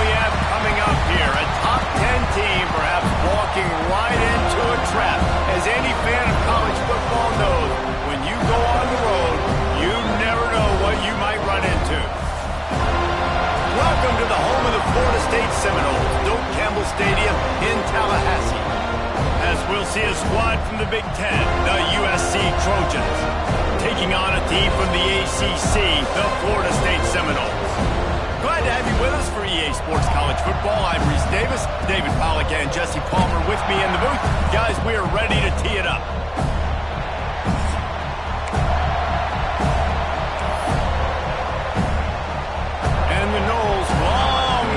we have coming up here? A top 10 team perhaps walking right into a trap. As any fan of college football knows, when you go on the road, you never know what you might run into. Welcome to the home of the Florida State Seminoles, Doak Campbell Stadium in Tallahassee. As we'll see a squad from the Big Ten, the USC Trojans, taking on a team from the ACC, the Florida State Seminoles. Glad to have you with us for EA Sports College Football. I'm Reese Davis, David Pollack and Jesse Palmer with me in the booth. Guys, we are ready to tee it up. And the Noles' long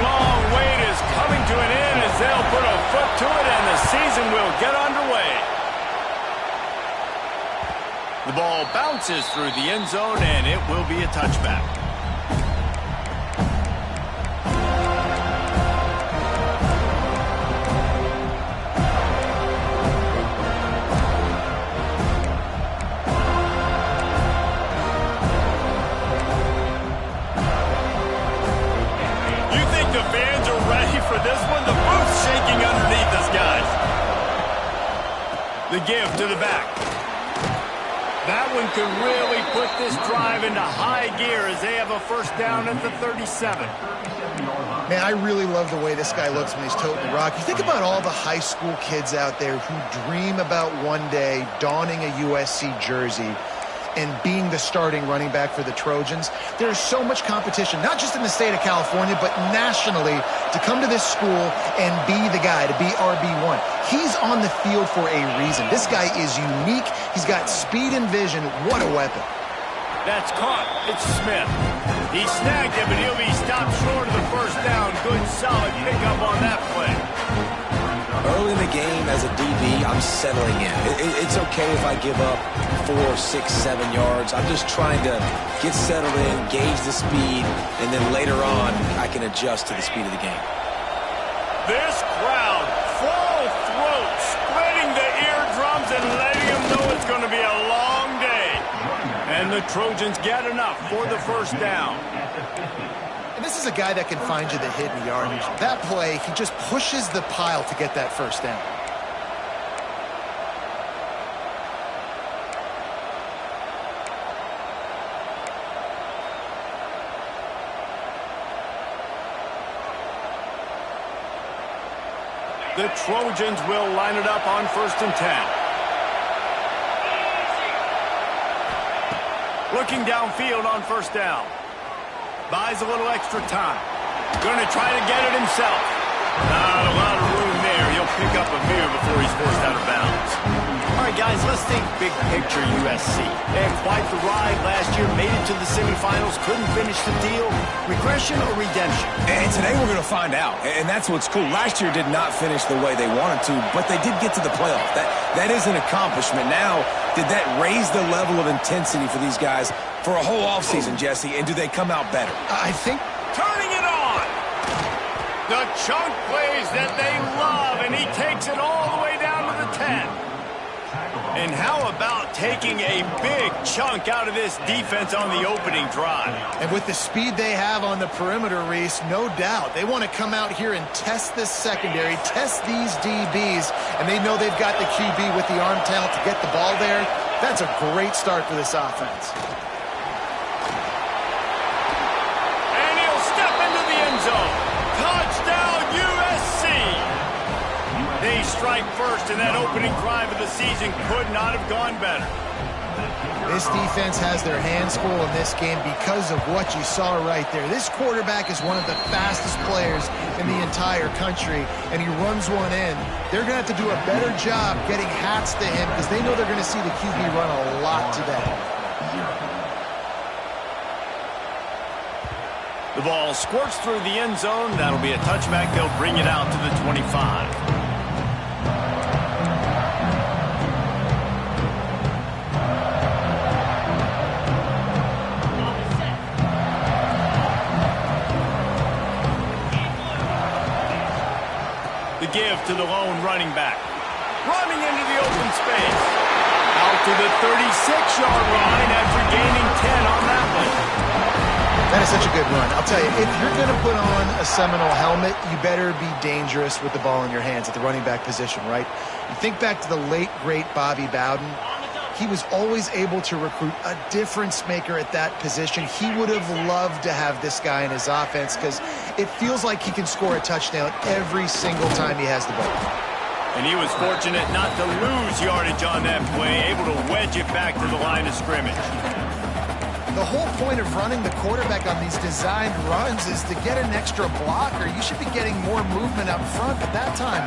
wait is coming to an end as they'll put a foot to it and the season will get underway. The ball bounces through the end zone and it will be a touchback. For this one, the booth's shaking underneath us, guys. The give to the back. That one could really put this drive into high gear as they have a first down at the 37. Man, I really love the way this guy looks when he's toting the rock. You think about all the high school kids out there who dream about one day donning a USC jersey and being the starting running back for the Trojans. There's so much competition, not just in the state of California, but nationally, to come to this school and be the guy, to be RB1. He's on the field for a reason. This guy is unique. He's got speed and vision. What a weapon. That's caught. It's Smith. He snagged it, but he'll be stopped short of the first down. Good, solid pickup on that play. Early in the game, as a DB, I'm settling in. It's okay if I give up 4, 6, 7 yards. I'm just trying to get settled in, gauge the speed, and then later on, I can adjust to the speed of the game. This crowd, full throat, splitting the eardrums and letting them know it's going to be a long day. And the Trojans get enough for the first down. And this is a guy that can find you the hidden yardage. That play, he just pushes the pile to get that first down. The Trojans will line it up on 1st and 10. Looking downfield on first down. Buys a little extra time. Going to try to get it himself. Not a lot of room there. He'll pick up a few before he's forced out of bounds. All right, guys, let's think big picture USC. They had quite the ride last year, made it to the semifinals, couldn't finish the deal. Regression or redemption? And today we're going to find out, and that's what's cool. Last year did not finish the way they wanted to, but they did get to the playoff. That is an accomplishment. Now, did that raise the level of intensity for these guys for a whole offseason, Jesse, and do they come out better? I think... Turning it on! The chunk plays that they love, and he takes it all the way down to the 10. And how about taking a big chunk out of this defense on the opening drive? And with the speed they have on the perimeter, Reese, no doubt. They want to come out here and test this secondary, test these DBs, and they know they've got the QB with the arm talent to get the ball there. That's a great start for this offense. And he'll step into the end zone. Touchdown, USC! They strike first, and that opening drive of the season could not have gone better. This defense has their hands full in this game because of what you saw right there. This quarterback is one of the fastest players in the entire country, and he runs one in. They're going to have to do a better job getting hats to him because they know they're going to see the QB run a lot today. The ball squirts through the end zone. That'll be a touchback. They'll bring it out to the 25. The give to the lone running back. Running into the open space. Out to the 36-yard line after gaining 10 on that one. That is such a good run. I'll tell you, if you're going to put on a Seminole helmet, you better be dangerous with the ball in your hands at the running back position, right? You think back to the late, great Bobby Bowden. He was always able to recruit a difference maker at that position. He would have loved to have this guy in his offense because it feels like he can score a touchdown every single time he has the ball. And he was fortunate not to lose yardage on that play, able to wedge it back to the line of scrimmage. The whole point of running the quarterback on these designed runs is to get an extra blocker. You should be getting more movement up front, but that time,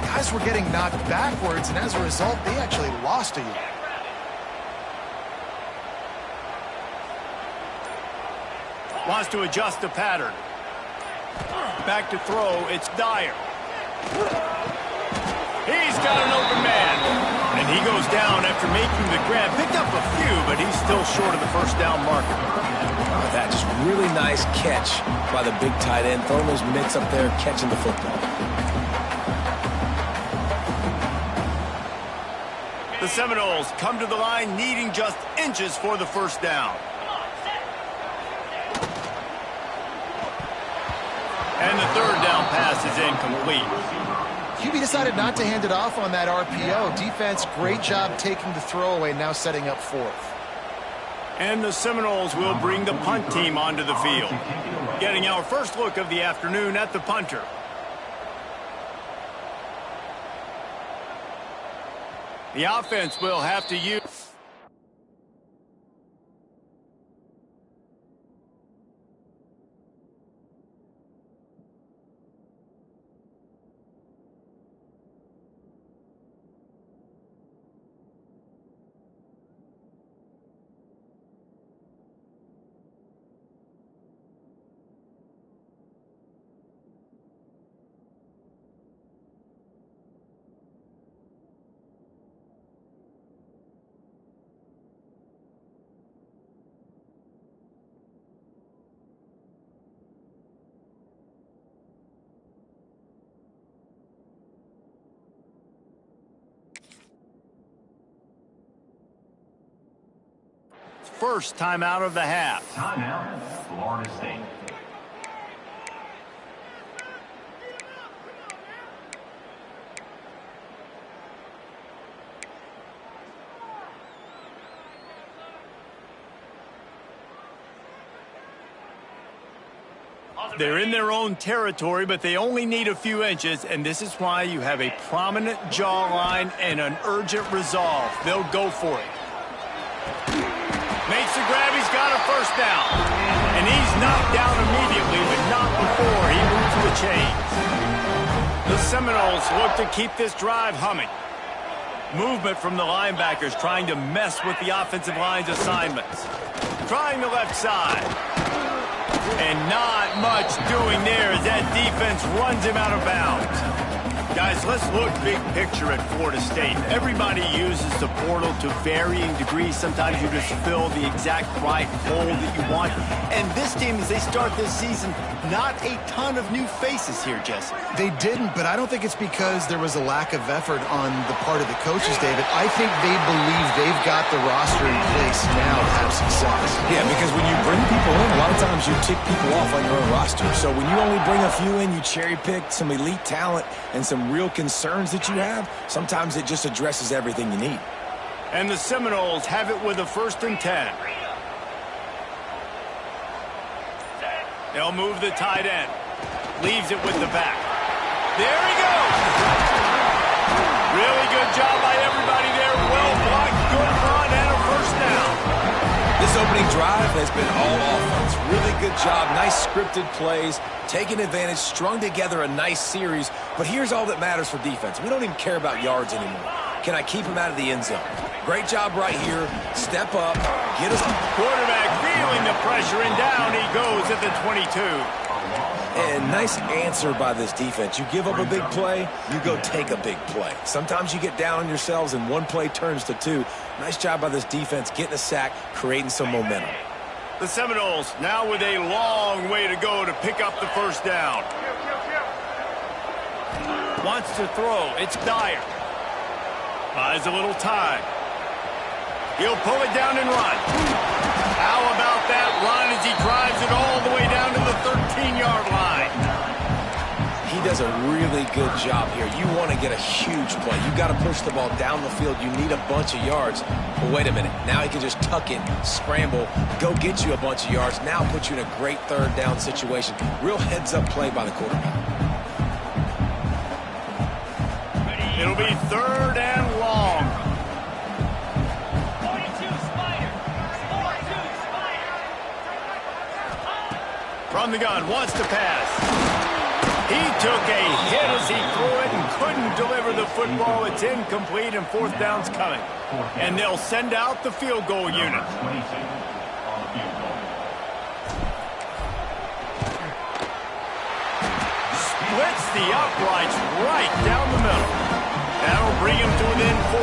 guys were getting knocked backwards, and as a result, they actually lost to you. Wants to adjust the pattern. Back to throw, it's Dyer. He's got an open man. And he goes down after making the grab. Picked up a few, but he's still short of the first down marker. That just really nice catch by the big tight end. Throwing those mitts up there, catching the football. The Seminoles come to the line needing just inches for the first down. And the third down pass is incomplete. QB decided not to hand it off on that RPO. Defense, great job taking the throwaway, now setting up fourth. And the Seminoles will bring the punt team onto the field. Getting our first look of the afternoon at the punter. The offense will have to use... First timeout of the half. Timeout, Florida State. They're in their own territory, but they only need a few inches, and this is why you have a prominent jawline and an urgent resolve. They'll go for it. Makes the grab, he's got a first down. And he's knocked down immediately, but not before he moves the chains. The Seminoles look to keep this drive humming. Movement from the linebackers trying to mess with the offensive line's assignments. Trying the left side. And not much doing there as that defense runs him out of bounds. Guys, let's look big picture at Florida State. Everybody uses the portal to varying degrees. Sometimes you just fill the exact right hole that you want. And this team, as they start this season, not a ton of new faces here, Jesse. They didn't, but I don't think it's because there was a lack of effort on the part of the coaches, David. I think they believe they've got the roster in place now to have success. Yeah, because when you bring people in, a lot of times you tick people off on your own roster. So when you only bring a few in, you cherry pick some elite talent and some real concerns that you have, sometimes it just addresses everything you need. And the Seminoles have it with a 1st and 10. They'll move the tight end. Leaves it with the back. There he goes! Really good job by everybody there. Well blocked, good run, and a first down. This opening drive has been all offense. Really good job. Nice scripted plays. Taking advantage, strung together a nice series. But here's all that matters for defense. We don't even care about yards anymore. Can I keep him out of the end zone? Great job right here. Step up. Get us. Quarterback feeling the pressure, and down he goes at the 22. And nice answer by this defense. You give up a big play, you go take a big play. Sometimes you get down on yourselves and one play turns to two. Nice job by this defense getting a sack, creating some momentum. The Seminoles now with a long way to go to pick up the first down. Wants to throw. It's Dyer. Buys a little time. He'll pull it down and run. How about that run as he drives it all the way down to the 13-yard line. He does a really good job here. You want to get a huge play. You got to push the ball down the field. You need a bunch of yards. But wait a minute. Now he can just tuck it, scramble, go get you a bunch of yards. Now put you in a great third down situation. Real heads-up play by the quarterback. It'll be third and long. 42 Spider. 42 Spider. From the gun, wants to pass. He took a hit as he threw it and couldn't deliver the football. It's incomplete and fourth down's coming. And they'll send out the field goal unit. 22 on the field goal. Splits the uprights right down the middle. That'll bring him to within 4.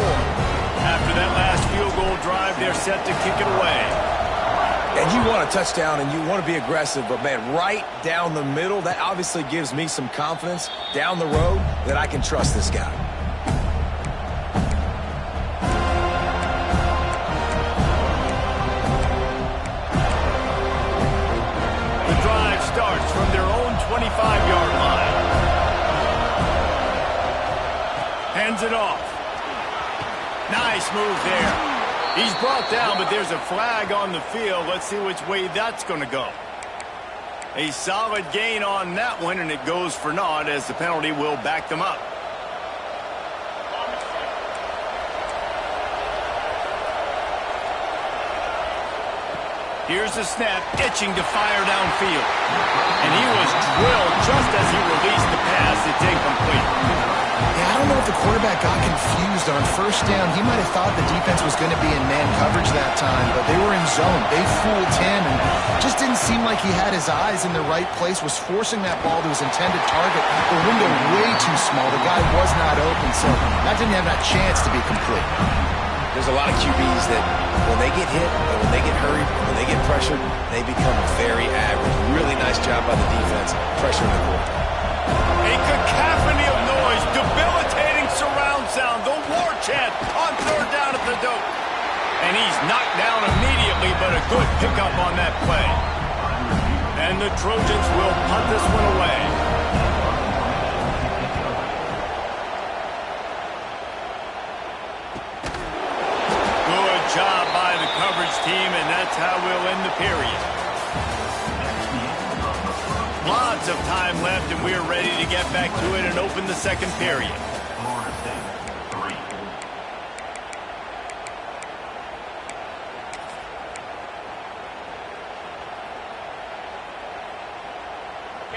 After that last field goal drive, they're set to kick it away. And you want a touchdown and you want to be aggressive, but man, right down the middle, that obviously gives me some confidence down the road that I can trust this guy. The drive starts from their own 25-yard line. Hands it off. Nice move there. He's brought down, but there's a flag on the field. Let's see which way that's going to go. A solid gain on that one, and it goes for naught as the penalty will back them up. Here's the snap, itching to fire downfield. And he was drilled just as he released the pass. It's incomplete. Yeah, I don't know if the quarterback got confused on first down. He might have thought the defense was going to be in man coverage that time, but they were in zone. They fooled him and just didn't seem like he had his eyes in the right place, was forcing that ball to his intended target. The window way too small. The guy was not open, so that didn't have that chance to be complete. There's a lot of QBs that when they get hit, and when they get hurried, when they get pressured, they become very average. Really nice job by the defense, pressuring the quarterback. A cacophony of noise, debilitating surround sound, the war chant on third down at the dope. And he's knocked down immediately, but a good pickup on that play. And the Trojans will punt this one away. Good job by the coverage team, and that's how we'll end the period. Lots of time left, and we're ready to get back to it and open the second period. Florida State, 3.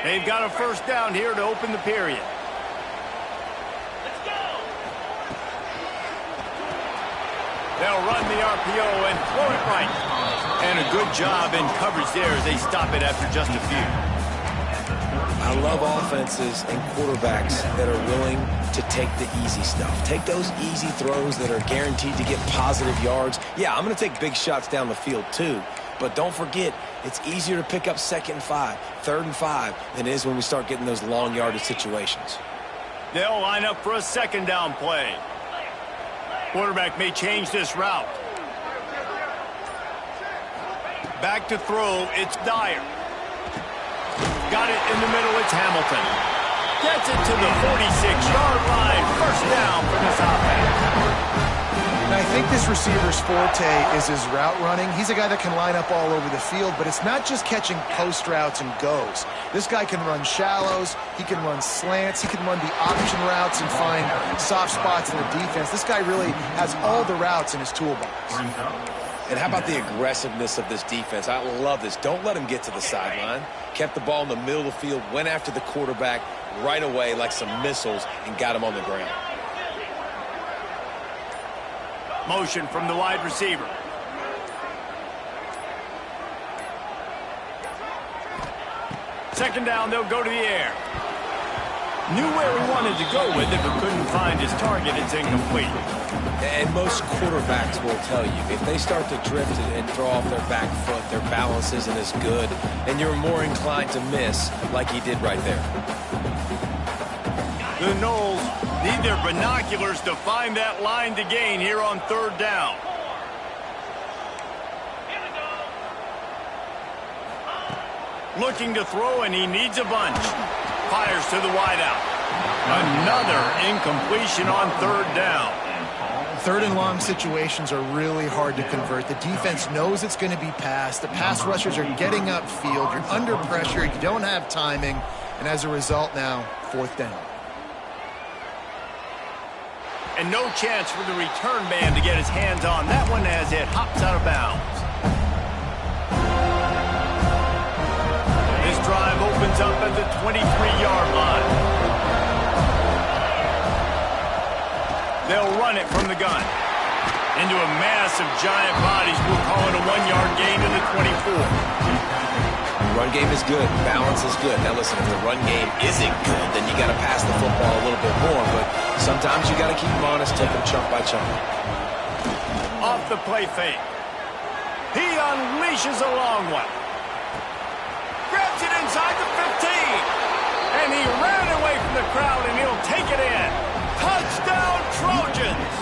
They've got a first down here to open the period. Let's go. They'll run the RPO and throw it right. And a good job in coverage there as they stop it after just a few. I love offenses and quarterbacks that are willing to take the easy stuff. Take those easy throws that are guaranteed to get positive yards. Yeah, I'm going to take big shots down the field too. But don't forget, it's easier to pick up 2nd and 5, 3rd and 5 than it is when we start getting those long yardage situations. They'll line up for a second down play. Quarterback may change this route. Back to throw, it's Dyer. Got it in the middle, it's Hamilton. Gets it to the 46-yard line. First down for this offense. And I think this receiver's forte is his route running. He's a guy that can line up all over the field, but it's not just catching post routes and goes. This guy can run shallows, he can run slants, he can run the option routes and find soft spots in the defense. This guy really has all the routes in his toolbox. And how about the aggressiveness of this defense? I love this. Don't let him get to the sideline. Kept the ball in the middle of the field, went after the quarterback right away like some missiles and got him on the ground. Motion from the wide receiver. Second down, they'll go to the air. Knew where he wanted to go with it, but couldn't find his target. It's incomplete. And most quarterbacks will tell you, if they start to drift and throw off their back foot, their balance isn't as good, and you're more inclined to miss like he did right there. The Noles need their binoculars to find that line to gain here on third down. Looking to throw, and he needs a bunch. Fires to the wideout. Another incompletion on third down. Third and long situations are really hard to convert. The defense knows it's going to be passed. The pass rushers are getting upfield. You're under pressure. You don't have timing. And as a result now, fourth down. And no chance for the return man to get his hands on that one as it hops out of bounds. This drive opens up at the 23-yard line. They'll run it from the gun. Into a mass of giant bodies. We'll call it a 1-yard gain to the 24. Run game is good. Balance is good. Now listen, if the run game isn't good, then you got to pass the football a little bit more. But sometimes you got to keep them honest, take them chunk by chunk. Off the play fake. He unleashes a long one. Grabs it inside the 15. And he ran away from the crowd, and he'll take it in. Touchdown, Trojans!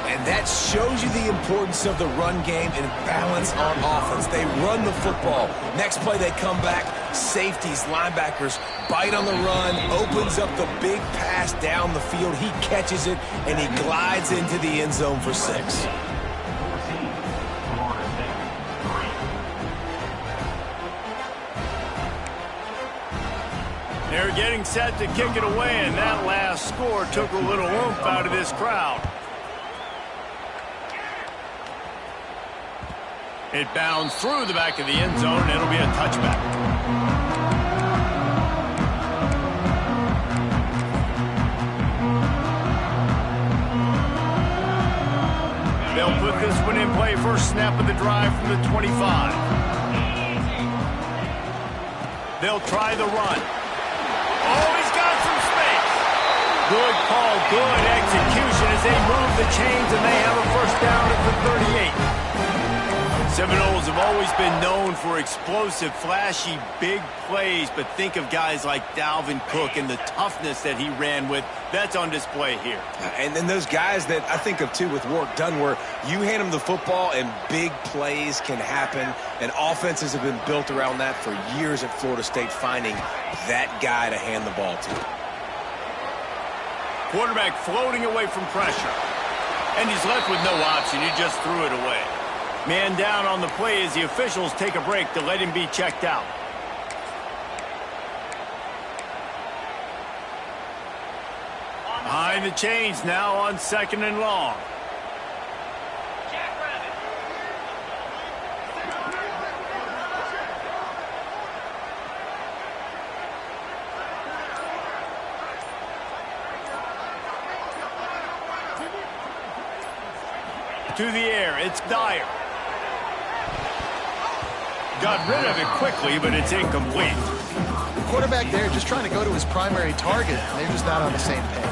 And that shows you the importance of the run game and balance on offense. They run the football. Next play, they come back. Safeties, linebackers, bite on the run, opens up the big pass down the field. He catches it, and he glides into the end zone for 6. They're getting set to kick it away, and that last score took a little oomph out of this crowd. It bounds through the back of the end zone, and it'll be a touchback. They'll put this one in play. First snap of the drive from the 25. They'll try the run. Oh, he's got some space. Good call, good execution as they move the chains, and they have a first down at the 38. Seminoles have always been known for explosive, flashy, big plays, but think of guys like Dalvin Cook and the toughness that he ran with. That's on display here. And then those guys that I think of, too, with Warrick Dunn, where you hand them the football and big plays can happen, and offenses have been built around that for years at Florida State, finding that guy to hand the ball to. Quarterback floating away from pressure. And he's left with no option. He just threw it away. Man down on the play as the officials take a break to let him be checked out. Behind the chains now on 2nd and long. To the air, it's Dyer. Got rid of it quickly, but it's incomplete. The quarterback there just trying to go to his primary target, and they're just not on the same page.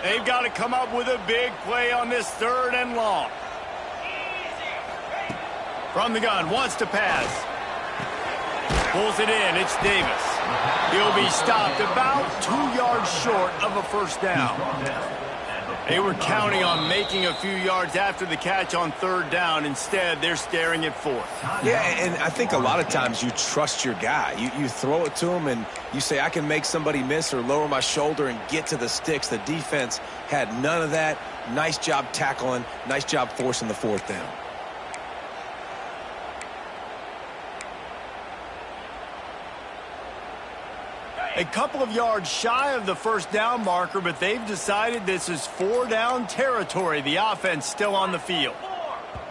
They've got to come up with a big play on this 3rd and long. From the gun, wants to pass. Pulls it in, it's Davis. He'll be stopped about 2 yards short of a first down. They were counting on making a few yards after the catch on 3rd down. Instead, they're staring at 4th. Yeah, and I think a lot of times you trust your guy. You throw it to him and you say, I can make somebody miss or lower my shoulder and get to the sticks. The defense had none of that. Nice job tackling. Nice job forcing the 4th down. A couple of yards shy of the first down marker, but they've decided this is 4-down territory. The offense still on the field.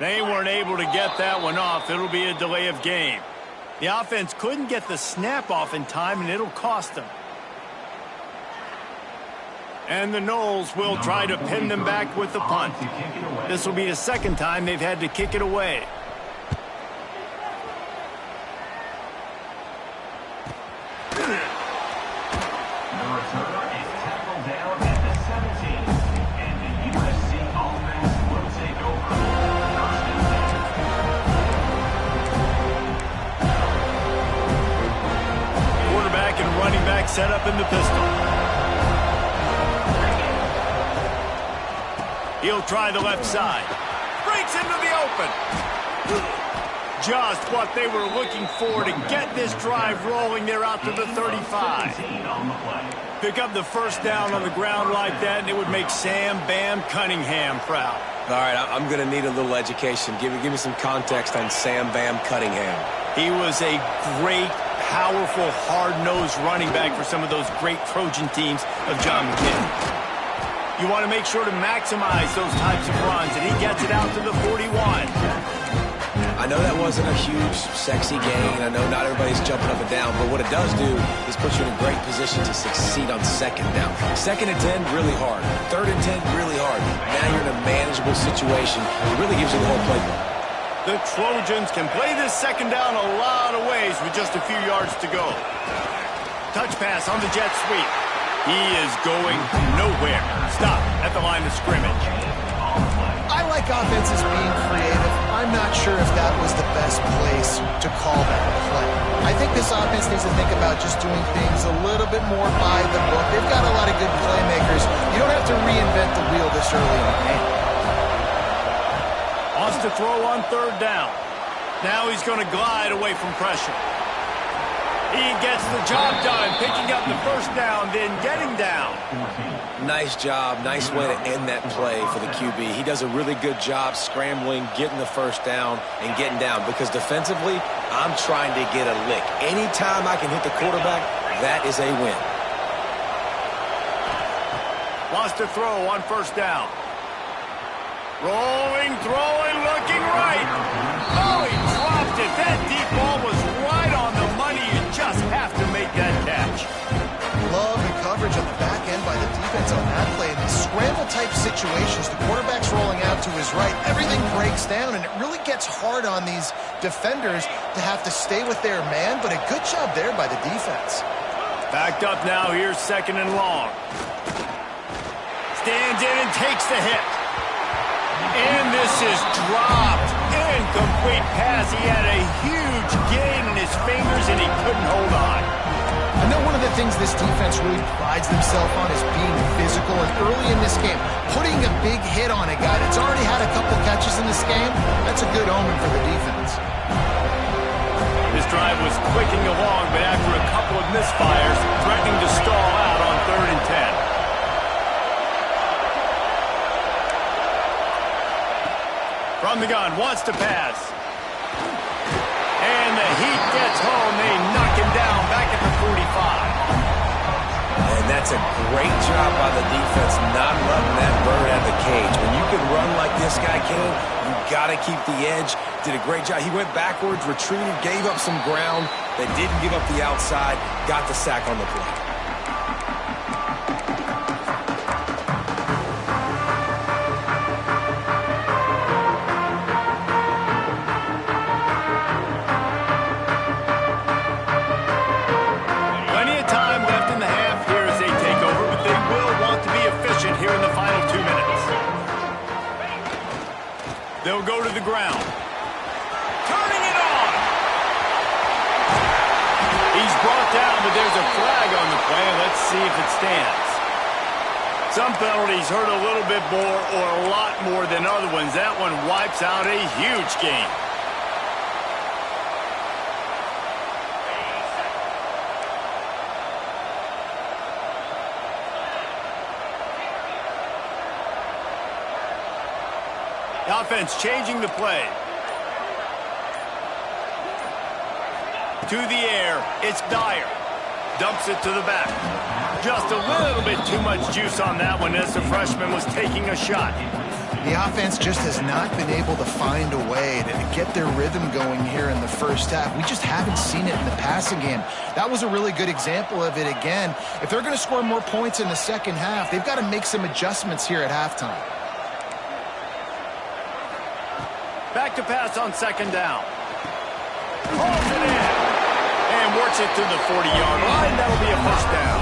They weren't able to get that one off. It'll be a delay of game. The offense couldn't get the snap off in time, and it'll cost them. And the Noles will try to pin them back with the punt. This will be the 2nd time they've had to kick it away. Quarterback set up in the pistol. He'll try the left side. Breaks into the open. Just what they were looking for to get this drive rolling. They're out to the 35. Pick up the first down on the ground like that, and it would make Sam Bam Cunningham proud. All right, I'm going to need a little education. Give me some context on Sam Bam Cunningham. He was a great, powerful, hard-nosed running back for some of those great Trojan teams of John McKinn. You want to make sure to maximize those types of runs, and he gets it out to the 41. I know that wasn't a huge, sexy gain. I know not everybody's jumping up and down, but what it does do is put you in a great position to succeed on second down. Second and 10, really hard. Third and 10, really hard. Now you're in a manageable situation. It really gives you the whole playbook. The Trojans can play this second down a lot of ways with just a few yards to go. Touch pass on the jet sweep. He is going nowhere. Stop at the line of scrimmage. I like offenses being creative. I'm not sure if that was the best place to call that play. I think this offense needs to think about just doing things a little bit more by the book. They've got a lot of good playmakers. You don't have to reinvent the wheel this early in the game. Wants to throw on third down. Now he's going to glide away from pressure. He gets the job done, picking up the first down, then getting down. Nice job. Nice way to end that play for the QB. He does a really good job scrambling, getting the first down, and getting down. Because defensively, I'm trying to get a lick. Anytime I can hit the quarterback, that is a win. Wants to throw on first down. Rolling, throwing, looking right. Oh, he dropped it. That deep ball was right on the money. You just have to make that catch. Love the coverage on the back end by the defense on that play. In these scramble-type situations, the quarterback's rolling out to his right. Everything breaks down, and it really gets hard on these defenders to have to stay with their man, but a good job there by the defense. Backed up now. Here's second and long. Stands in and takes the hit. And this is dropped. Incomplete pass. He had a huge gain in his fingers, and he couldn't hold on. I know one of the things this defense really prides themselves on is being physical, and early in this game, putting a big hit on a guy that's already had a couple catches in this game, that's a good omen for the defense. This drive was clicking along, but after a couple of misfires, threatening to stall out on 3rd and 10. From the gun, wants to pass. And the heat gets home. They knock him down back at the 45. And that's a great job by the defense, not letting that bird out of the cage. When you can run like this guy can, you got to keep the edge. Did a great job. He went backwards, retreated, gave up some ground. They didn't give up the outside, got the sack on the play. They'll go to the ground. Turning it on. He's brought down, but there's a flag on the play. Let's see if it stands. Some penalties hurt a little bit more or a lot more than other ones. That one wipes out a huge game. The offense changing the play. To the air, it's Dyer. Dumps it to the back. Just a little bit too much juice on that one as the freshman was taking a shot. The offense just has not been able to find a way to get their rhythm going here in the first half. We just haven't seen it in the passing game. That was a really good example of it again. If they're going to score more points in the second half, they've got to make some adjustments here at halftime. Back to pass on second down. Holds it in. And works it to the 40-yard line. That'll be a first down.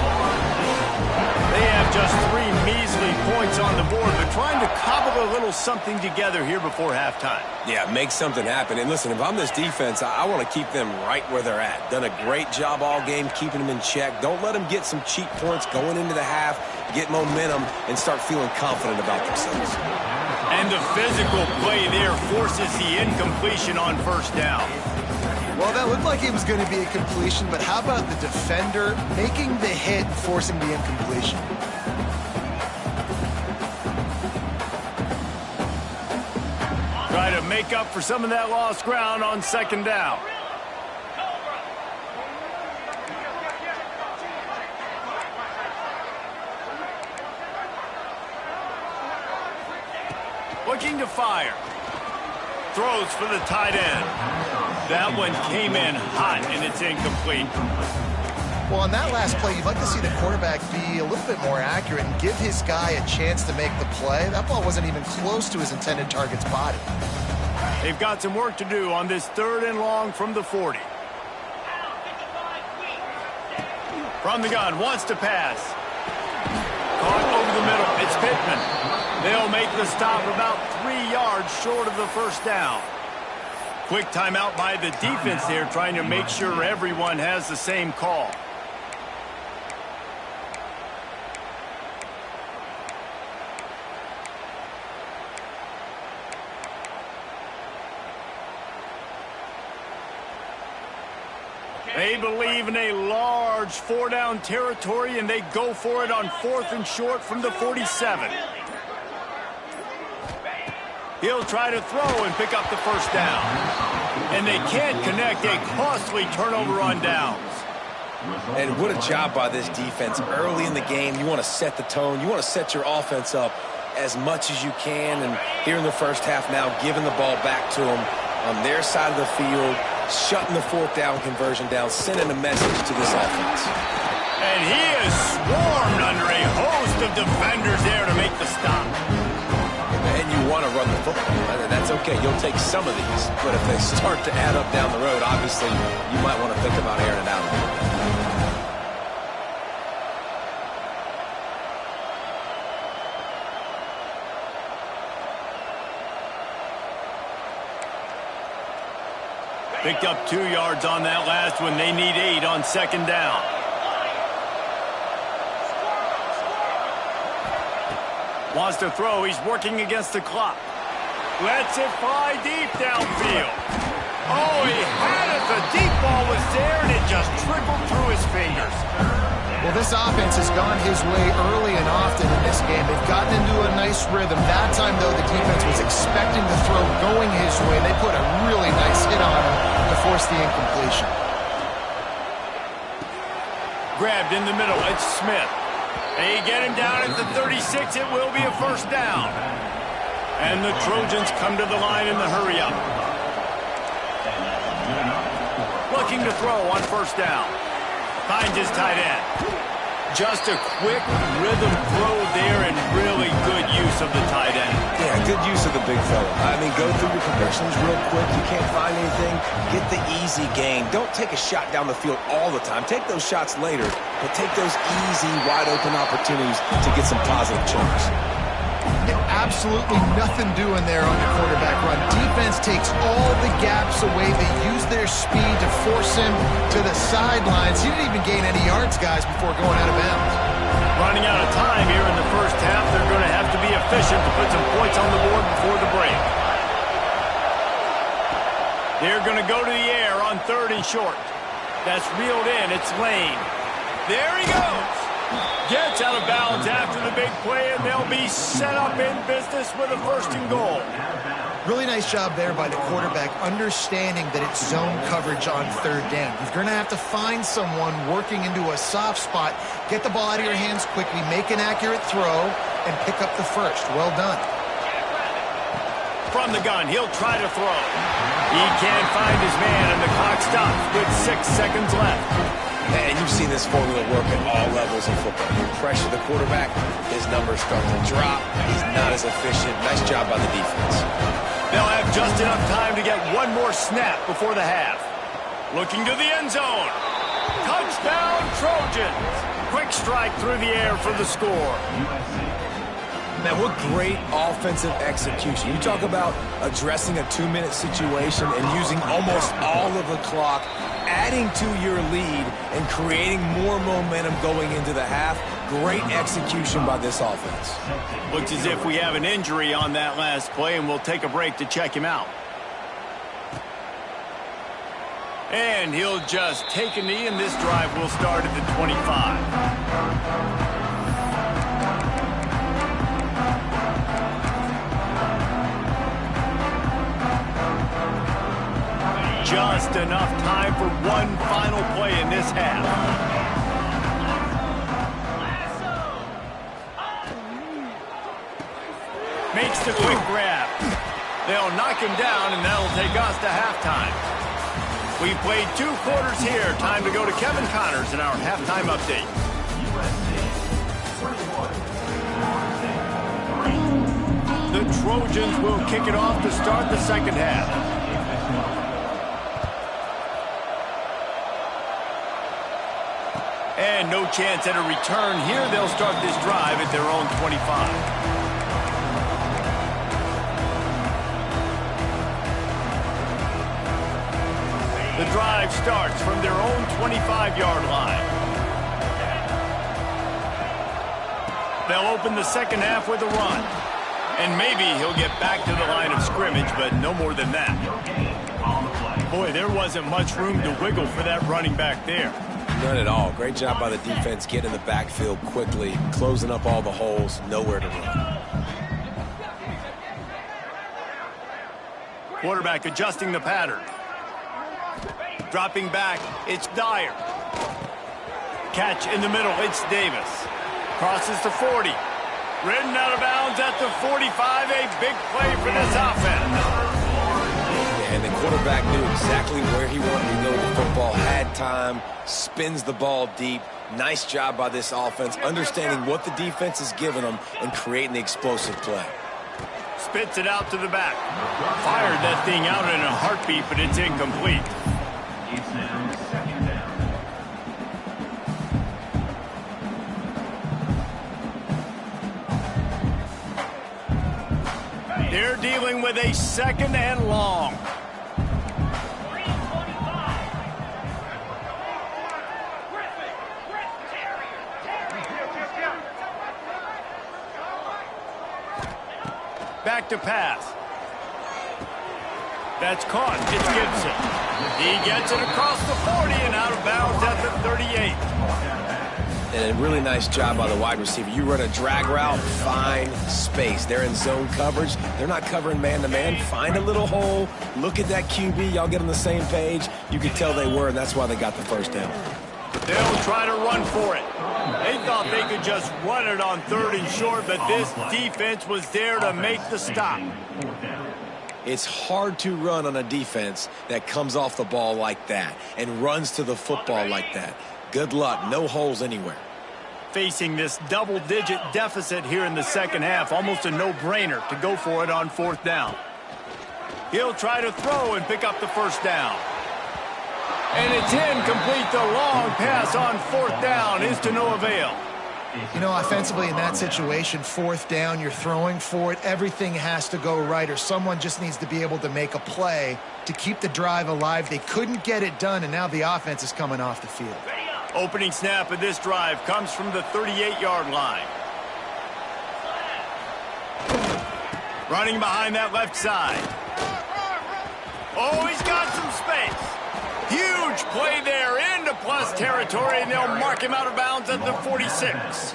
They have just 3 measly points on the board, but trying to cobble a little something together here before halftime. Yeah, make something happen. And listen, if I'm this defense, I want to keep them right where they're at. Done a great job all game keeping them in check. Don't let them get some cheap points going into the half, get momentum, and start feeling confident about themselves. And the physical play there forces the incompletion on first down. Well, that looked like it was going to be a completion, but how about the defender making the hit, forcing the incompletion? Try to make up for some of that lost ground on second down. Looking to fire. Throws for the tight end. That one came in hot, and it's incomplete. Well, on that last play, you'd like to see the quarterback be a little bit more accurate and give his guy a chance to make the play. That ball wasn't even close to his intended target's body. They've got some work to do on this 3rd and long from the 40. From the gun, wants to pass. Caught over the middle. It's Pittman. They'll make the stop about 3 yards short of the first down. Quick timeout by the defense there, trying to make sure everyone has the same call. They believe in a large 4-down territory, and they go for it on 4th and short from the 47. He'll try to throw and pick up the first down. And they can't connect, a costly turnover on downs. And what a job by this defense. Early in the game, you want to set the tone. You want to set your offense up as much as you can. And here in the first half now, giving the ball back to them on their side of the field, shutting the 4th down conversion down, sending a message to this offense. And he is swarmed under a host of defenders there to make the stop. And you want to run the football. That's okay. You'll take some of these. But if they start to add up down the road, obviously, you might want to think about airing it out a little bit. Picked up 2 yards on that last one. They need 8 on second down. Wants to throw. He's working against the clock. Lets it fly deep downfield. Oh, he had it. The deep ball was there, and it just trickled through his fingers. Well, this offense has gone his way early and often in this game. They've gotten into a nice rhythm. That time, though, the defense was expecting the throw going his way. They put a really nice hit on him to force the incompletion. Grabbed in the middle. It's Smith. They get him down at the 36. It will be a first down. And the Trojans come to the line in the hurry-up. Looking to throw on first down. Finds his tight end. Just a quick rhythm throw there and really good use of the tight end. Yeah, good use of the big fella. I mean, go through your progressions real quick. You can't find anything. Get the easy gain. Don't take a shot down the field all the time. Take those shots later, but take those easy, wide-open opportunities to get some positive chunks. Absolutely nothing doing there on the quarterback run. Defense takes all the gaps away. They use their speed to force him to the sidelines. He didn't even gain any yards, guys, before going out of bounds. Running out of time here in the first half. They're going to have to be efficient to put some points on the board before the break. They're going to go to the air on 3rd and short. That's reeled in. It's Lane. There he goes. Gets out of bounds after the big play, and they'll be set up in business with a 1st and goal. Really nice job there by the quarterback, understanding that it's zone coverage on 3rd down. You're going to have to find someone working into a soft spot, get the ball out of your hands quickly, make an accurate throw, and pick up the first. Well done. From the gun, he'll try to throw. He can't find his man, and the clock stops with 6 seconds left. And you've seen this formula work at all levels of football. You pressure the quarterback, his numbers start to drop. He's not as efficient. Nice job by the defense. They'll have just enough time to get one more snap before the half. Looking to the end zone. Touchdown, Trojans. Quick strike through the air for the score. Man, what great offensive execution. You talk about addressing a 2-minute situation and using almost all of the clock, adding to your lead and creating more momentum going into the half. Great execution by this offense. Looks as if we have an injury on that last play, and we'll take a break to check him out. And he'll just take a knee, and this drive will start at the 25. Just enough time for one final play in this half. Makes the quick grab. They'll knock him down, and that'll take us to halftime. We've played 2 quarters here. Time to go to Kevin Connors in our halftime update. The Trojans will kick it off to start the second half. And no chance at a return here. They'll start this drive at their own 25. The drive starts from their own 25-yard line. They'll open the second half with a run. And maybe he'll get back to the line of scrimmage, but no more than that. Boy, there wasn't much room to wiggle for that running back there. None at all. Great job by the defense getting in the backfield quickly, closing up all the holes, nowhere to run. Quarterback adjusting the pattern. Dropping back, it's Dyer. Catch in the middle, it's Davis. Crosses to 40. Ridden out of bounds at the 45, a big play for this offense. And the quarterback knew exactly where he wanted to go with the football, had time, spins the ball deep. Nice job by this offense, understanding what the defense is giving them and creating the explosive play. Spits it out to the back. Fired that thing out in a heartbeat, but it's incomplete. It's now second down. They're dealing with a second and long. Back to pass. That's caught. It's Gibson. He gets it across the 40 and out of bounds at the 38. And a really nice job by the wide receiver. You run a drag route, find space. They're in zone coverage. They're not covering man-to-man. Find a little hole. Look at that QB. Y'all get on the same page. You could tell they were, and that's why they got the first down. They'll try to run for it. They thought they could just run it on 3rd and short, but this defense was there to make the stop. It's hard to run on a defense that comes off the ball like that and runs to the football like that. Good luck. No holes anywhere. Facing this double-digit deficit here in the second half, almost a no-brainer to go for it on 4th down. He'll try to throw and pick up the first down. And it's incomplete. The long pass on 4th down is to no avail. You know, offensively in that situation, 4th down, you're throwing for it. Everything has to go right, or someone just needs to be able to make a play to keep the drive alive. They couldn't get it done, and now the offense is coming off the field. Opening snap of this drive comes from the 38-yard line. Running behind that left side. Oh, he's got some space. Huge play there into plus territory, and they'll mark him out of bounds at the 46.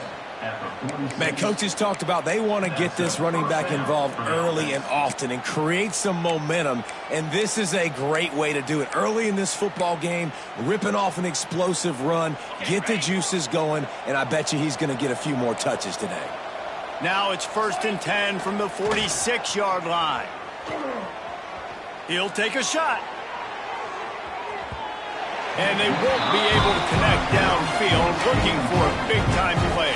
Man, coaches talked about they want to get this running back involved early and often and create some momentum, and this is a great way to do it. Early in this football game, ripping off an explosive run, get the juices going, and I bet you he's going to get a few more touches today. Now it's 1st and 10 from the 46-yard line. He'll take a shot. And they won't be able to connect downfield, looking for a big-time play.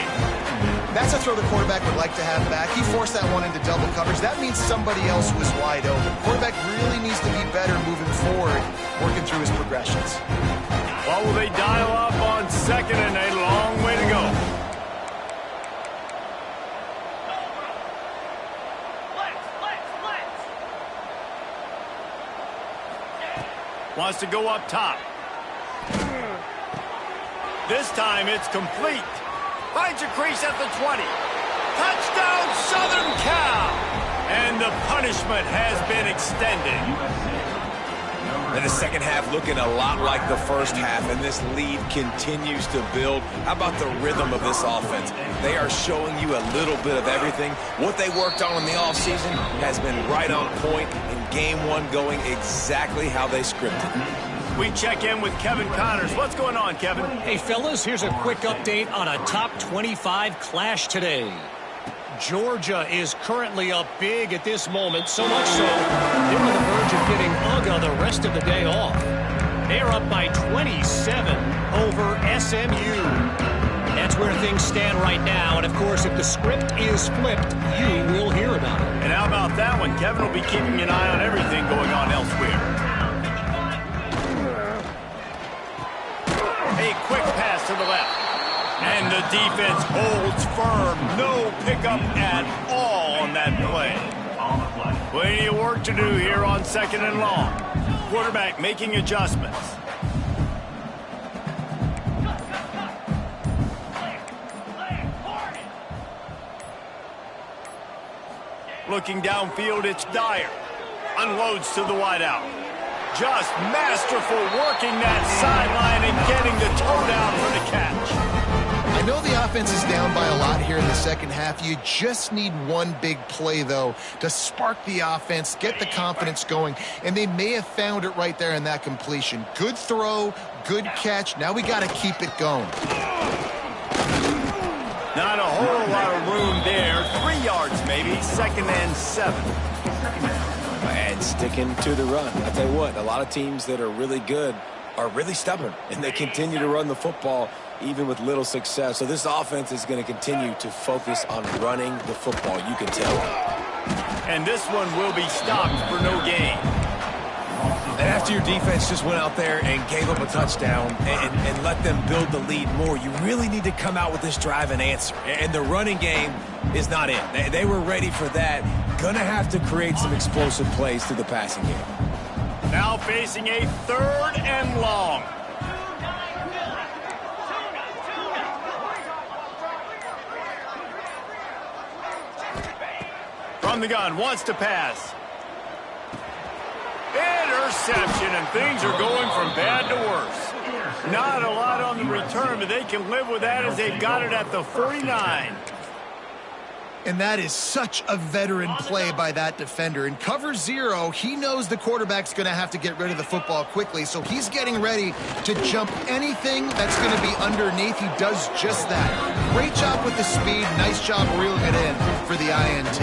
That's a throw the quarterback would like to have back. He forced that one into double coverage. That means somebody else was wide open. Quarterback really needs to be better moving forward, working through his progressions. Well, will they dial up on 2nd and a long way to go? Wants to go up top. This time it's complete. Finds a crease at the 20. Touchdown, Southern Cal! And the punishment has been extended. And the second half looking a lot like the first half, and this lead continues to build. How about the rhythm of this offense? They are showing you a little bit of everything. What they worked on in the offseason has been right on point, and game one going exactly how they scripted. We check in with Kevin Connors. What's going on, Kevin? Hey, fellas, here's a quick update on a top 25 clash today. Georgia is currently up big at this moment, so much so they're on the verge of getting UGA the rest of the day off. They're up by 27 over SMU. That's where things stand right now, and of course, if the script is flipped, you will hear about it. And how about that one? Kevin will be keeping an eye on everything going on elsewhere. A quick pass to the left. And the defense holds firm. No pickup at all on that play. Plenty of work to do here on 2nd and long. Quarterback making adjustments. Looking downfield, it's Dyer. Unloads to the wideout. Just masterful working that sideline and getting the toe down for the catch. I know the offense is down by a lot here in the second half. You just need one big play, though, to spark the offense, get the confidence going, and they may have found it right there in that completion. Good throw, good catch. Now we got to keep it going. Not a whole lot of room there. 3 yards maybe, 2nd and 7. And sticking to the run. I tell you what, a lot of teams that are really good are really stubborn, and they continue to run the football even with little success. So this offense is going to continue to focus on running the football, you can tell. And this one will be stopped for no gain. And after your defense just went out there and gave up a touchdown and let them build the lead more, you really need to come out with this drive and answer. And the running game is not it. They were ready for that. Gonna have to create some explosive plays through the passing game. Now facing a 3rd and long. From the gun, wants to pass. Interception, and things are going from bad to worse. Not a lot on the return, but they can live with that as they've got it at the 49. And that is such a veteran play by that defender. In cover 0, he knows the quarterback's going to have to get rid of the football quickly, so he's getting ready to jump anything that's going to be underneath. He does just that. Great job with the speed. Nice job reeling it in for the INT.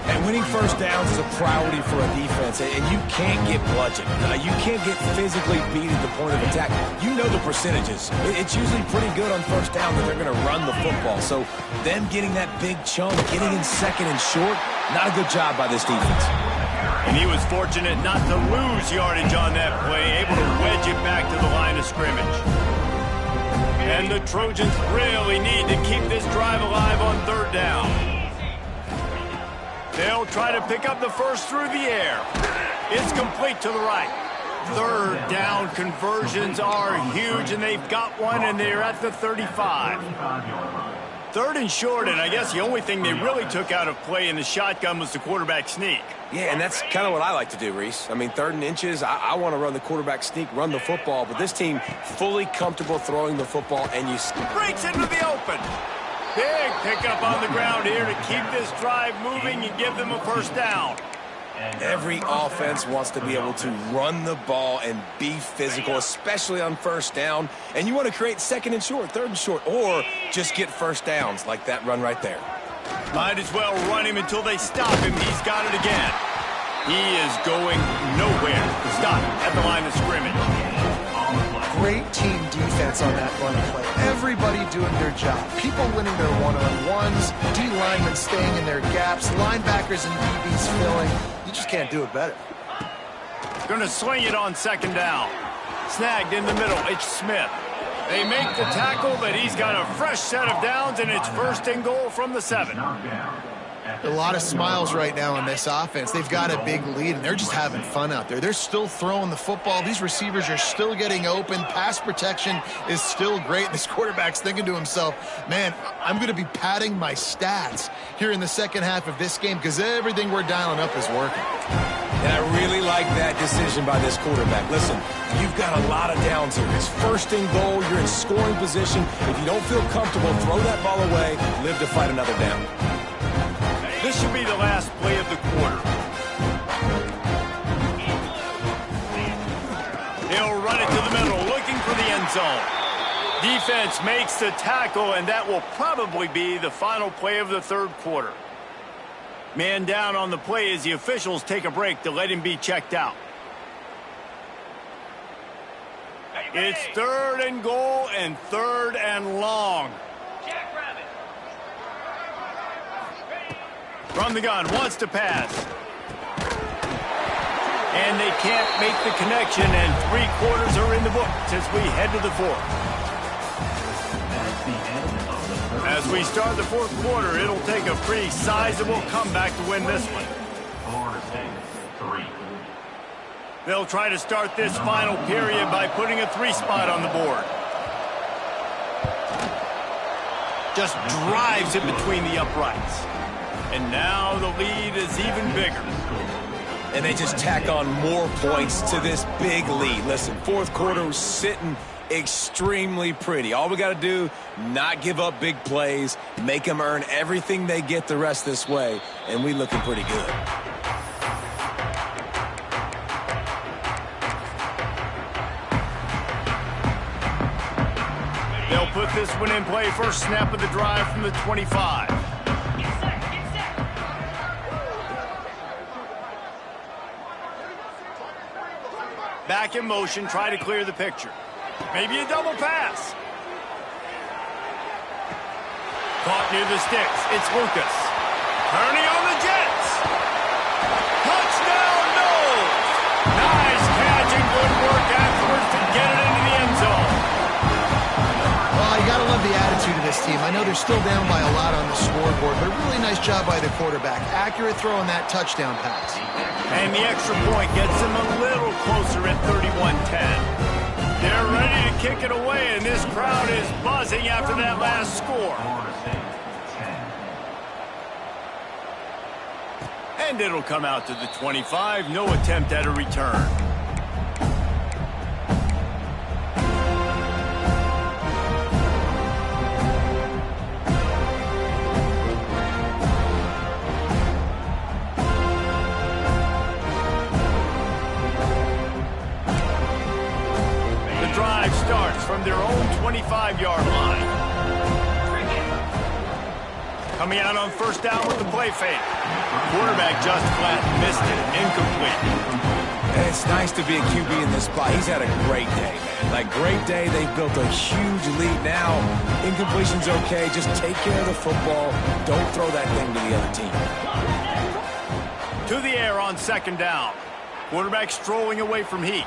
And winning first downs is a priority for a defense, and you can't get bludgeoned. You can't get physically beat at the point of attack. You know the percentages. It's usually pretty good on first down that they're going to run the football. So them getting that big chunk, getting in 2nd and short, not a good job by this defense. And he was fortunate not to lose yardage on that play, able to wedge it back to the line of scrimmage. And the Trojans really need to keep this drive alive on 3rd down. They'll try to pick up the first through the air. It's complete to the right. 3rd down conversions are huge, and they've got one, and they're at the 35. 3rd and short, and I guess the only thing they really took out of play in the shotgun was the quarterback sneak. Yeah, and that's kind of what I like to do, Reese. I mean, 3rd and inches, I want to run the quarterback sneak, run the football, but this team fully comfortable throwing the football, and you breaks into the open. Big pickup on the ground here to keep this drive moving and give them a first down. Every offense wants to be able to run the ball and be physical, especially on first down. And you want to create 2nd and short, 3rd and short, or just get first downs like that run right there. Might as well run him until they stop him. He's got it again. He is going nowhere. Stop at the line of scrimmage. Great team defense on that run play. Everybody doing their job. People winning their one-on-ones, D-linemen staying in their gaps, linebackers and DBs filling. You just can't do it better. Going to swing it on 2nd down. Snagged in the middle. It's Smith. They make the tackle, but he's got a fresh set of downs, and it's 1st and goal from the 7. A lot of smiles right now on this offense. They've got a big lead, and they're just having fun out there. They're still throwing the football. These receivers are still getting open. Pass protection is still great. This quarterback's thinking to himself, man, I'm going to be padding my stats here in the second half of this game because everything we're dialing up is working. And I really like that decision by this quarterback. Listen, you've got a lot of downs here. It's first and goal. You're in scoring position. If you don't feel comfortable, throw that ball away. Live to fight another down. This should be the last play of the quarter. He'll run it to the middle, looking for the end zone. Defense makes the tackle, and that will probably be the final play of the third quarter. Man down on the play as the officials take a break to let him be checked out. It's third and goal and third and long. From the gun, wants to pass. And they can't make the connection, and 3 quarters are in the books as we head to the fourth. As we start the fourth quarter, it'll take a pretty sizable comeback to win this one. They'll try to start this final period by putting a 3 spot on the board. Just drives it between the uprights. And now the lead is even bigger. And they just tack on more points to this big lead. Listen, fourth quarter was sitting extremely pretty. All we got to do, not give up big plays, make them earn everything they get the rest this way, and we looking pretty good. They'll put this one in play. First snap of the drive from the 25. Back in motion, try to clear the picture. Maybe a double pass. Caught near the sticks. It's Lucas. Turning on the Jets. Touchdown, Knowles. Nice catch and good work afterwards to get it into the end zone. Well, you got to love the attitude of this team. I know they're still down by a lot on the scoreboard, but a really nice job by the quarterback. Accurate throw on that touchdown pass. And the extra point gets them a little closer at 31-10. They're ready to kick it away, and this crowd is buzzing after that last score. And it'll come out to the 25. No attempt at a return. Starts from their own 25-yard line. Coming out on first down with the play fake. Quarterback just flat missed it. Incomplete. And it's nice to be a QB in this spot. He's had a great day, man. Like, great day. They've built a huge lead now. Incompletion's okay. Just take care of the football. Don't throw that thing to the other team. To the air on second down. Quarterback strolling away from Heat.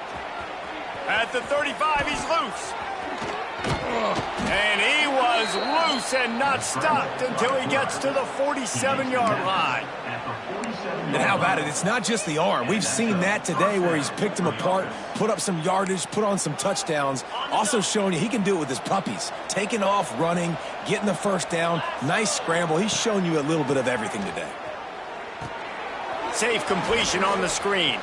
At the 35, he's loose. And he was loose and not stopped until he gets to the 47-yard line. And how about it? It's not just the arm. We've seen that today where he's picked them apart, put up some yardage, put on some touchdowns. Also showing you he can do it with his puppies. Taking off, running, getting the first down. Nice scramble. He's shown you a little bit of everything today. Safe completion on the screen.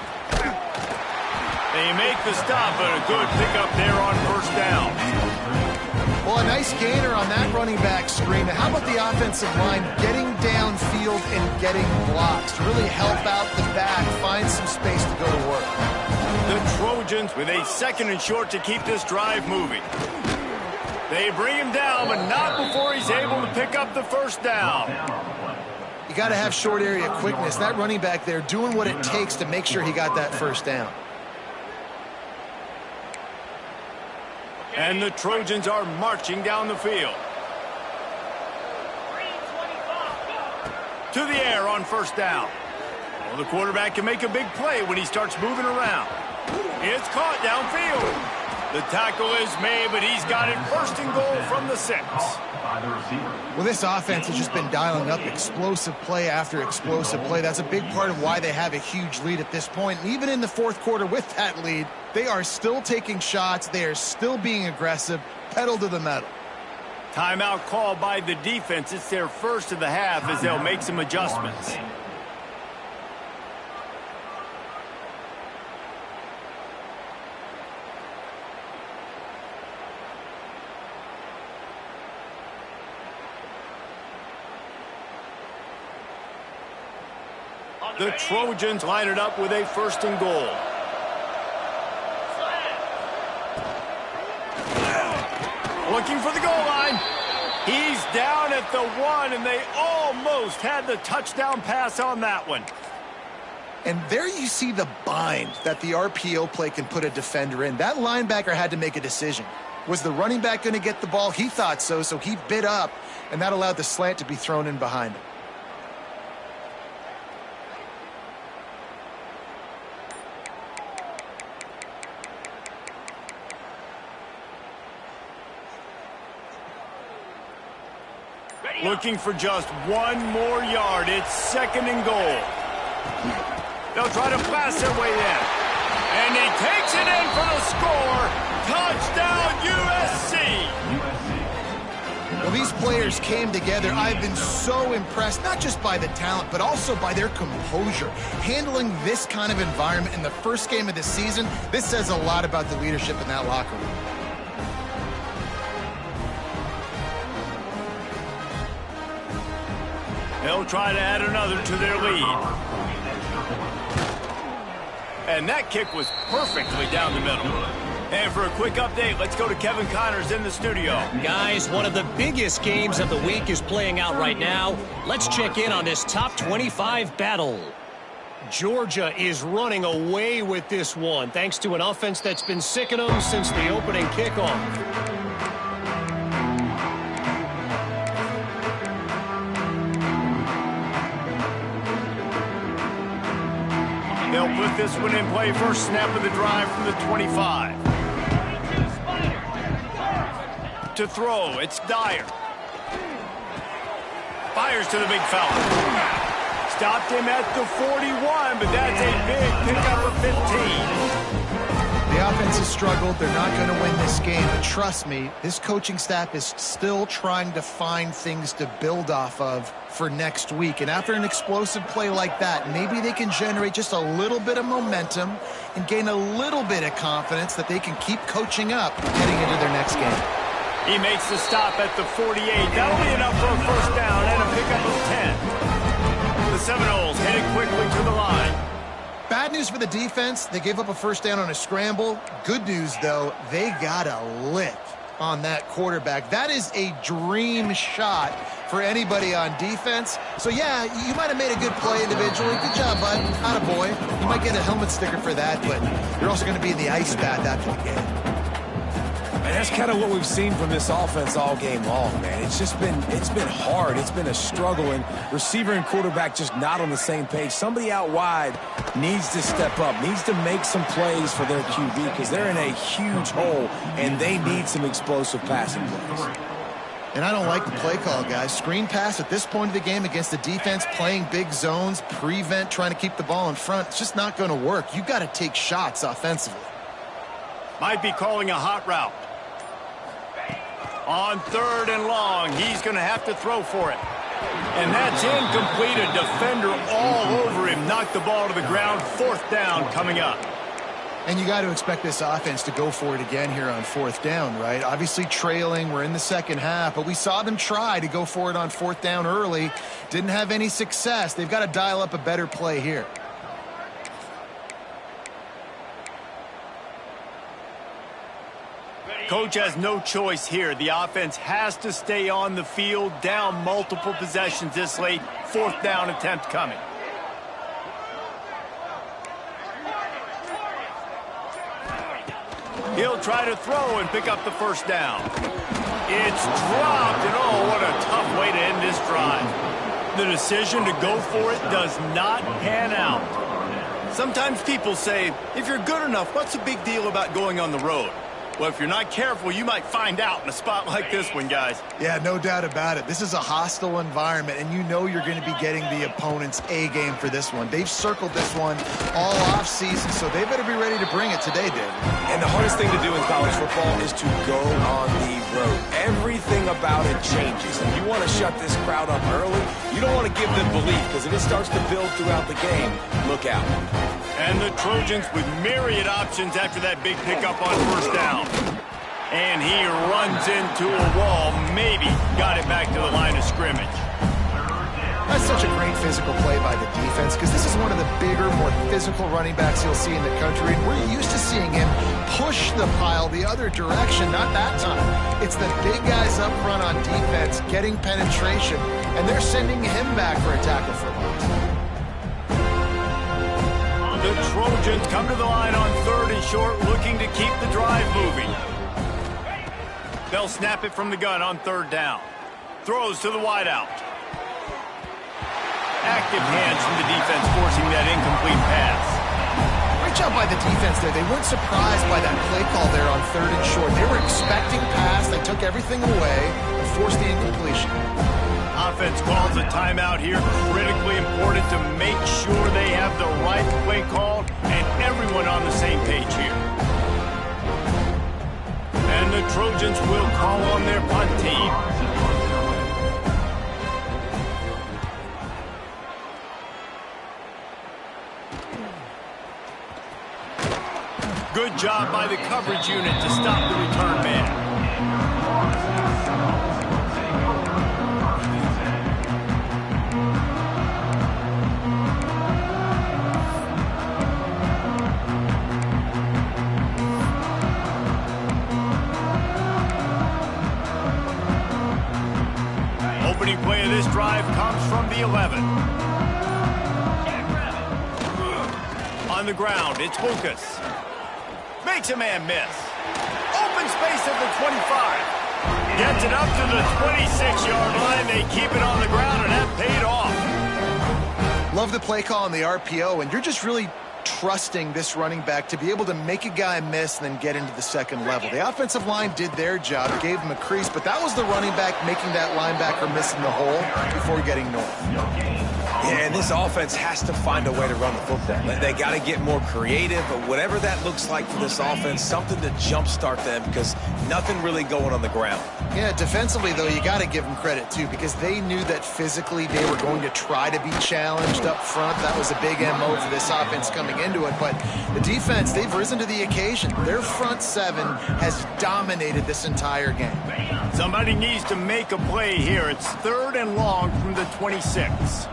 They make the stop, but a good pickup there on first down. Well, a nice gainer on that running back screen. Now, how about the offensive line getting downfield and getting blocks to really help out the back, find some space to go to work? The Trojans with a second and short to keep this drive moving. They bring him down, but not before he's able to pick up the first down. You got to have short area quickness. That running back there doing what it takes to make sure he got that first down. And the Trojans are marching down the field. To the air on first down. Well, the quarterback can make a big play when he starts moving around. It's caught downfield. The tackle is made, but he's got it first and goal from the 6. By the receiver. Well, this offense has just been dialing up explosive play after explosive play. That's a big part of why they have a huge lead at this point. And even in the fourth quarter with that lead, they are still taking shots. They are still being aggressive, pedal to the metal. Timeout called by the defense. It's their first of the half as they'll make some adjustments. The Trojans line it up with a first and goal. Looking for the goal line. He's down at the 1, and they almost had the touchdown pass on that one. And there you see the bind that the RPO play can put a defender in. That linebacker had to make a decision. Was the running back going to get the ball? He thought so, so he bit up, and that allowed the slant to be thrown in behind him. Looking for just one more yard. It's second and goal. They'll try to pass their way in. And he takes it in for the score. Touchdown, USC. Well, these players came together. I've been so impressed, not just by the talent, but also by their composure. Handling this kind of environment in the first game of the season, this says a lot about the leadership in that locker room. They'll try to add another to their lead. And that kick was perfectly down the middle. And for a quick update, let's go to Kevin Connors in the studio. Guys, one of the biggest games of the week is playing out right now. Let's check in on this top 25 battle. Georgia is running away with this one, thanks to an offense that's been sicking them since the opening kickoff. They'll put this one in play. First snap of the drive from the 25. To throw, it's Dyer. Fires to the big fella. Stopped him at the 41, but that's a big pickup of 15. The offense has struggled. They're not going to win this game. But trust me, this coaching staff is still trying to find things to build off of for next week. And after an explosive play like that, maybe they can generate just a little bit of momentum and gain a little bit of confidence that they can keep coaching up heading into their next game. He makes the stop at the 48. That'll be enough for a first down and a pickup of 10. The Seminoles headed quickly to the line. Bad news for the defense. They gave up a first down on a scramble. Good news, though, they got a lick on that quarterback. That is a dream shot for anybody on defense. So, yeah, you might have made a good play individually. Good job, bud. Attaboy. You might get a helmet sticker for that, but you're also going to be in the ice bath after the game. And that's kind of what we've seen from this offense all game long, man. It's been hard. It's been a struggle, and receiver and quarterback just not on the same page. Somebody out wide needs to step up, needs to make some plays for their QB because they're in a huge hole, and they need some explosive passing plays. And I don't like the play call, guys. Screen pass at this point of the game against the defense, playing big zones, prevent, trying to keep the ball in front. It's just not going to work. You've got to take shots offensively. Might be calling a hot route. On third and long, he's going to have to throw for it. And that's incomplete. A defender all over him. Knocked the ball to the ground. Fourth down coming up. And you got to expect this offense to go for it again here on fourth down, right? Obviously trailing. We're in the second half, but we saw them try to go for it on fourth down early. Didn't have any success. They've got to dial up a better play here. Coach has no choice here. The offense has to stay on the field, down multiple possessions this late. Fourth down attempt coming. He'll try to throw and pick up the first down. It's dropped, and oh, what a tough way to end this drive. The decision to go for it does not pan out. Sometimes people say, if you're good enough, what's the big deal about going on the road? Well, if you're not careful, you might find out in a spot like this one, guys. Yeah, no doubt about it. This is a hostile environment, and you know you're going to be getting the opponent's A game for this one. They've circled this one all offseason, so they better be ready to bring it today, David. And the hardest thing to do in college football is to go on the road. Everything about it changes. And you want to shut this crowd up early, you don't want to give them belief, because if it starts to build throughout the game, look out. And the Trojans with myriad options after that big pickup on first down. And he runs into a wall, maybe got it back to the line of scrimmage. That's such a great physical play by the defense because this is one of the bigger, more physical running backs you'll see in the country. And we're used to seeing him push the pile the other direction, not that time. It's the big guys up front on defense getting penetration, and they're sending him back for a tackle for loss. The Trojans come to the line on 3rd and short, looking to keep the drive moving. They'll snap it from the gun on 3rd down. Throws to the wideout. Active hands from the defense forcing that incomplete pass. Great job by the defense there. They weren't surprised by that play call there on 3rd and short. They were expecting pass. They took everything away and forced the incompletion. Offense calls a timeout here. Critically important to make sure they have the right play called and everyone on the same page here. And the Trojans will call on their punt team. Good job by the coverage unit to stop the return man. Opening play of this drive comes from the 11. On the ground, it's Lucas. Makes a man miss. Open space at the 25. Gets it up to the 26-yard line. They keep it on the ground, and that paid off. Love the play call on the RPO, and you're just really trusting this running back to be able to make a guy miss and then get into the second level. The offensive line did their job, gave him a crease, but that was the running back making that linebacker miss in the hole before getting north. Yeah, and this offense has to find a way to run the football. They got to get more creative, but whatever that looks like for this offense, something to jumpstart them because nothing really going on the ground. Yeah, defensively, though, you got to give them credit, too, because they knew that physically they were going to try to be challenged up front. That was a big MO for this offense coming into it, but the defense, they've risen to the occasion. Their front seven has dominated this entire game. Somebody needs to make a play here. It's 3rd and long from the 26.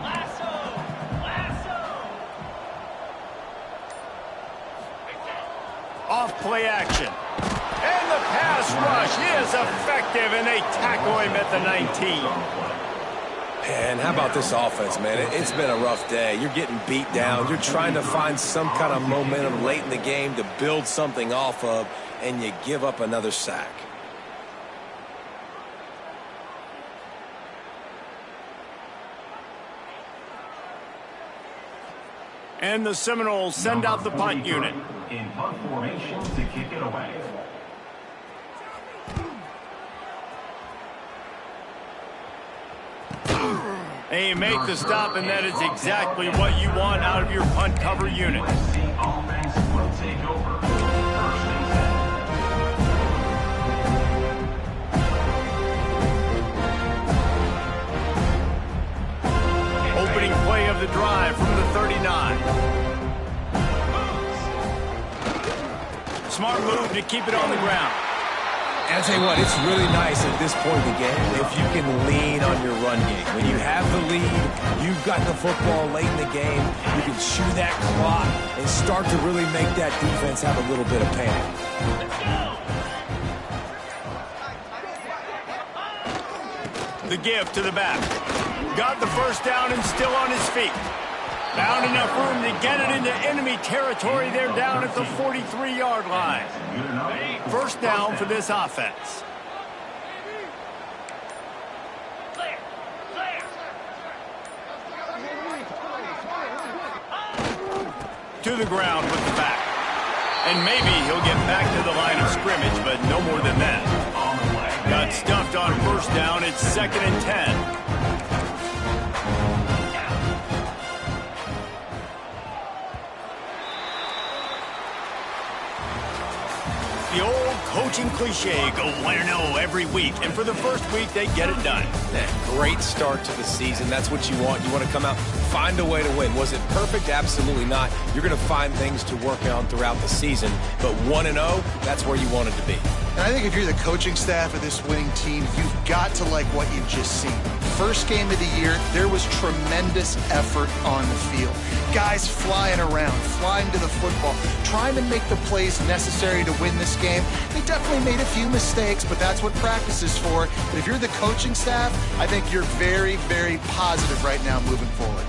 Off play action. And the pass rush is effective, and they tackle him at the 19. And how about this offense, man? It's been a rough day. You're getting beat down. You're trying to find some kind of momentum late in the game to build something off of, and you give up another sack. And the Seminoles send out the punt unit. In punt formation to kick it away. They make the stop, and that is exactly what you want out of your punt cover unit. USC offense will take over. 1st and 10. Opening play of the drive from the 39. Smart move to keep it on the ground. And I'll tell you what, it's really nice at this point in the game if you can lean on your run game. When you have the lead, you've got the football late in the game, you can chew that clock and start to really make that defense have a little bit of panic. The give to the back. Got the first down and still on his feet. Found enough room to get it into enemy territory. They're down at the 43-yard line. 1st down for this offense. To the ground with the back. And maybe he'll get back to the line of scrimmage, but no more than that. Got stuffed on first down. It's 2nd and 10. The old coaching cliche, go 1-0 every week. And for the first week, they get it done. Great start to the season. That's what you want. You want to come out, find a way to win. Was it perfect? Absolutely not. You're going to find things to work on throughout the season. But 1-0, that's where you want it to be. And I think if you're the coaching staff of this winning team, you've got to like what you've just seen. First game of the year, there was tremendous effort on the field. Guys flying around, flying to the football, trying to make the plays necessary to win this game. They definitely made a few mistakes, but that's what practice is for. But if you're the coaching staff, I think you're very, very positive right now moving forward.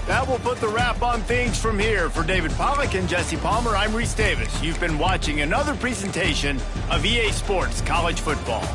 That will put the wrap on things from here. For David Pollack and Jesse Palmer, I'm Reese Davis. You've been watching another presentation of EA Sports College Football.